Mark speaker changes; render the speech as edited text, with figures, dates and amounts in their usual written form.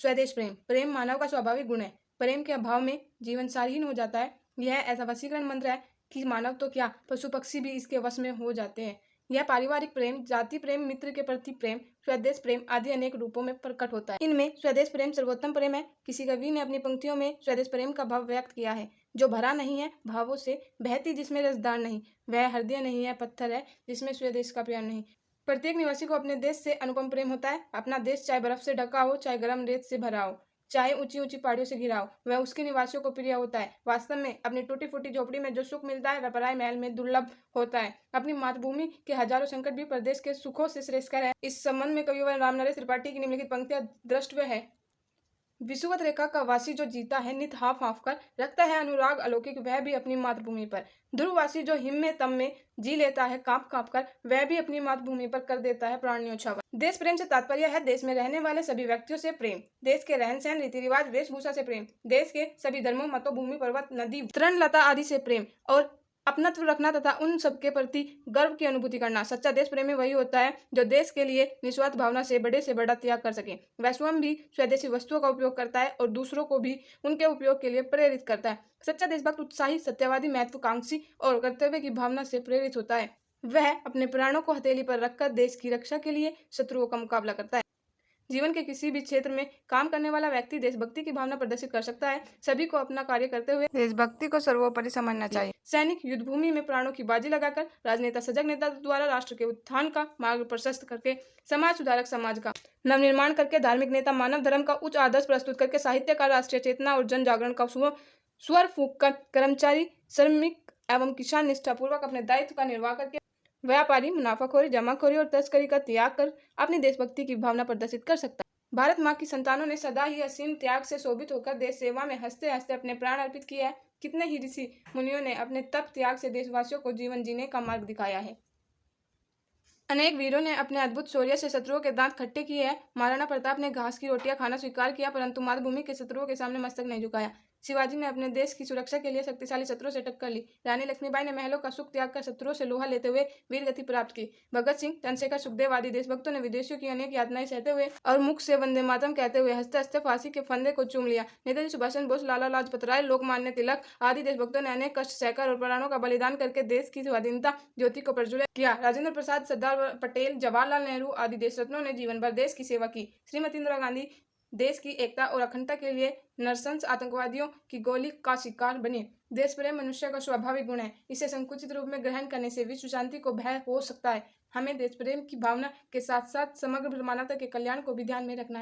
Speaker 1: स्वदेश प्रेम। प्रेम मानव का स्वाभाविक गुण है। प्रेम के अभाव में जीवन सारहीन हो जाता है। यह ऐसा वशीकरण मंत्र है कि मानव तो क्या, पशु पक्षी भी इसके वश में हो जाते हैं। यह पारिवारिक प्रेम, जाति प्रेम, मित्र के प्रति प्रेम, स्वदेश प्रेम आदि अनेक रूपों में प्रकट होता है। इनमें स्वदेश प्रेम सर्वोत्तम प्रेम है। किसी कवि ने अपनी पंक्तियों में स्वदेश प्रेम का भाव व्यक्त किया है, जो भरा नहीं है भावों से, बहती जिसमें रसदार नहीं, वह हृदय नहीं है, पत्थर है जिसमें स्वदेश का प्यार नहीं। प्रत्येक निवासी को अपने देश से अनुपम प्रेम होता है। अपना देश चाहे बर्फ से ढका हो, चाहे गर्म रेत से भरा हो, चाहे ऊंची ऊंची पहाड़ियों से घिरा हो, वह उसके निवासियों को प्रिय होता है। वास्तव में अपनी टूटी फूटी झोपड़ी में जो सुख मिलता है वह पराये महल में दुर्लभ होता है। अपनी मातृभूमि के हजारों संकट भी प्रदेश के सुखों से श्रेष्ठकर है। इस संबंध में कवि रामनरेश त्रिपाठी की निम्नलिखित पंक्तियां द्रष्टव्य है। विषुवत रेखा का वासी जो जीता है नित हाफ हाफ कर, रखता है अनुराग अलौकिक वह भी अपनी मातृभूमि पर। ध्रुववासी जो हिम में तम में जी लेता है कांप कांप कर, वह भी अपनी मातृभूमि पर कर देता है प्राण न्योछावर। देश प्रेम से तात्पर्य है देश में रहने वाले सभी व्यक्तियों से प्रेम, देश के रहन सहन, रीति रिवाज, वेशभूषा से प्रेम, देश के सभी धर्मों, मतों, भूमि, पर्वत, नदी, तृण लता आदि से प्रेम और अपनत्व रखना तथा उन सबके प्रति गर्व की अनुभूति करना। सच्चा देश प्रेमी वही होता है जो देश के लिए निस्वार्थ भावना से बड़ा त्याग कर सके। वह स्वयं भी स्वदेशी वस्तुओं का उपयोग करता है और दूसरों को भी उनके उपयोग के लिए प्रेरित करता है। सच्चा देशभक्त उत्साही, सत्यवादी, महत्वाकांक्षी और कर्तव्य की भावना से प्रेरित होता है। वह अपने प्राणों को हथेली पर रखकर देश की रक्षा के लिए शत्रुओं का मुकाबला करता है। जीवन के किसी भी क्षेत्र में काम करने वाला व्यक्ति देशभक्ति की भावना प्रदर्शित कर सकता है। सभी को अपना कार्य करते हुए देशभक्ति को सर्वोपरि समझना चाहिए। सैनिक युद्धभूमि में प्राणों की बाजी लगाकर, राजनेता सजग नेता द्वारा राष्ट्र के उत्थान का मार्ग प्रशस्त करके, समाज सुधारक समाज का नवनिर्माण करके, धार्मिक नेता मानव धर्म का उच्च आदर्श प्रस्तुत करके, साहित्यकार राष्ट्रीय चेतना और जन जागरण का स्वर फूंक कर, कर्मचारी, श्रमिक एवं किसान निष्ठापूर्वक अपने दायित्व का निर्वाह करके, व्यापारी मुनाफाखोरी, जमाखोरी और तस्करी का त्याग कर अपनी देशभक्ति की भावना प्रदर्शित कर सकता है। भारत माँ की संतानों ने सदा ही असीम त्याग से शोभित होकर देश सेवा में हंसते हंसते अपने प्राण अर्पित किए हैं। कितने ही ऋषि मुनियों ने अपने तप त्याग से देशवासियों को जीवन जीने का मार्ग दिखाया है। अनेक वीरों ने अपने अद्भुत शौर्य से शत्रुओं के दांत खट्टे किए हैं। महाराणा प्रताप ने घास की रोटियां खाना स्वीकार किया, परंतु मातृभूमि के शत्रुओं के सामने मस्तक नहीं झुकाया। शिवाजी ने अपने देश की सुरक्षा के लिए शक्तिशाली शत्रुओं से टक्कर ली। रानी लक्ष्मीबाई ने महलों का सुख त्याग कर शत्रुओं से लोहा लेते हुए वीर गति प्राप्त की। भगत सिंह, चंद्रशेखर, सुखदेव आदि देशभक्तों ने विदेशियों की अनेक यातनाएं सहते हुए और मुख से वंदे मातरम कहते हुए हंसते हंसते फांसी के फंदे को चूम लिया। नेताजी सुभाष चंद्र बोस, लाला लाजपत राय, लोकमान्य तिलक आदि देशभक्तों ने अनेक कष्ट सहकर और प्राणों का बलिदान करके देश की स्वाधीनता ज्योति को प्रज्वलित किया। राजेंद्र प्रसाद, सरदार पटेल, जवाहरलाल नेहरू आदि देशरत्नों ने जीवन भर देश की सेवा की। श्रीमती इंदिरा गांधी देश की एकता और अखंडता के लिए नरशंस आतंकवादियों की गोली का शिकार बने। देश प्रेम मनुष्य का स्वाभाविक गुण है। इसे संकुचित रूप में ग्रहण करने से विश्व शांति को भय हो सकता है। हमें देश प्रेम की भावना के साथ साथ समग्र मानवता के कल्याण को भी ध्यान में रखना है।